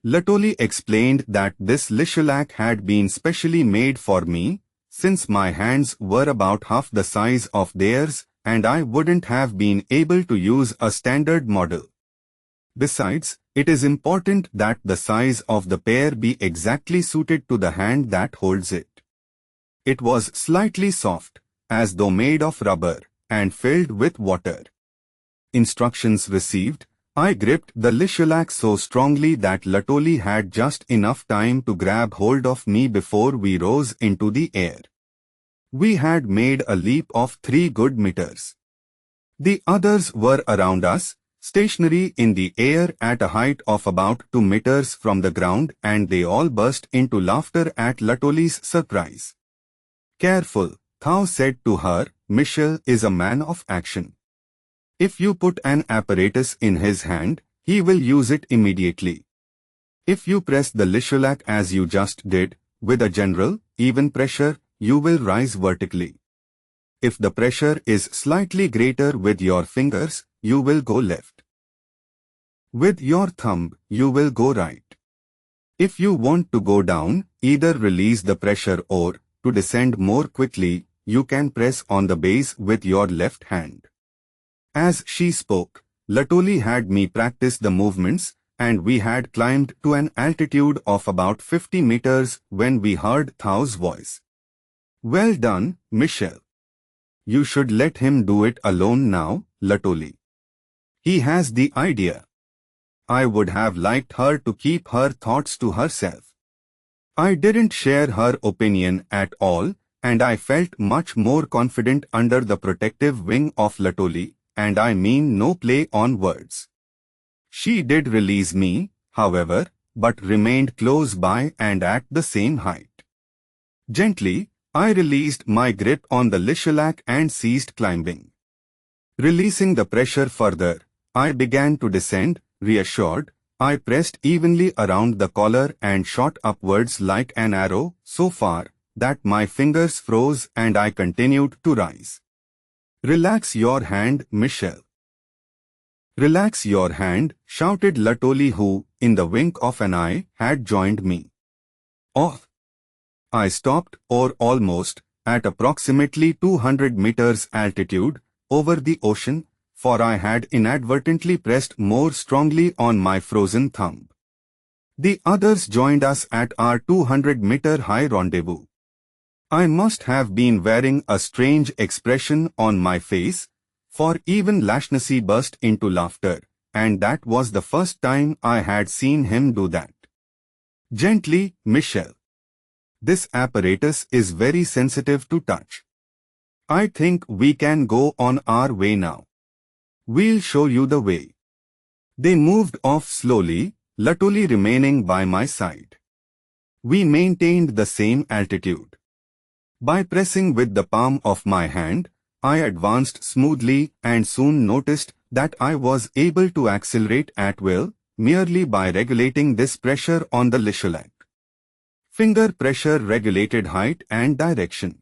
Latoli explained that this lishalak had been specially made for me, since my hands were about half the size of theirs and I wouldn't have been able to use a standard model. Besides, it is important that the size of the pair be exactly suited to the hand that holds it. It was slightly soft, as though made of rubber, and filled with water. Instructions received. I gripped the lishalak so strongly that Latoli had just enough time to grab hold of me before we rose into the air. We had made a leap of 3 good meters. The others were around us, stationary in the air at a height of about 2 meters from the ground, and they all burst into laughter at Latoli's surprise. Careful, Thao said to her, Michel is a man of action. If you put an apparatus in his hand, he will use it immediately. If you press the lishalak as you just did, with a general, even pressure, you will rise vertically. If the pressure is slightly greater with your fingers, you will go left. With your thumb, you will go right. If you want to go down, either release the pressure or, to descend more quickly, you can press on the base with your left hand. As she spoke, Latoli had me practice the movements, and we had climbed to an altitude of about 50 meters when we heard Thao's voice. Well done, Michel. You should let him do it alone now, Latoli. He has the idea. I would have liked her to keep her thoughts to herself. I didn't share her opinion at all, and I felt much more confident under the protective wing of Latoli, and I mean no play on words. She did release me, however, but remained close by and at the same height. Gently, I released my grip on the lishalak and ceased climbing. Releasing the pressure further, I began to descend. Reassured, I pressed evenly around the collar and shot upwards like an arrow, so far that my fingers froze and I continued to rise. Relax your hand, Michel. Relax your hand, shouted Latoli, who, in the wink of an eye, had joined me. Oh! I stopped, or almost, at approximately 200 meters altitude, over the ocean, for I had inadvertently pressed more strongly on my frozen thumb. The others joined us at our 200-meter high rendezvous. I must have been wearing a strange expression on my face, for even Lashnasi burst into laughter, and that was the first time I had seen him do that. Gently, Michel. This apparatus is very sensitive to touch. I think we can go on our way now. We'll show you the way. They moved off slowly, Latoli remaining by my side. We maintained the same altitude. By pressing with the palm of my hand, I advanced smoothly and soon noticed that I was able to accelerate at will, merely by regulating this pressure on the lishalak. Finger pressure regulated height and direction.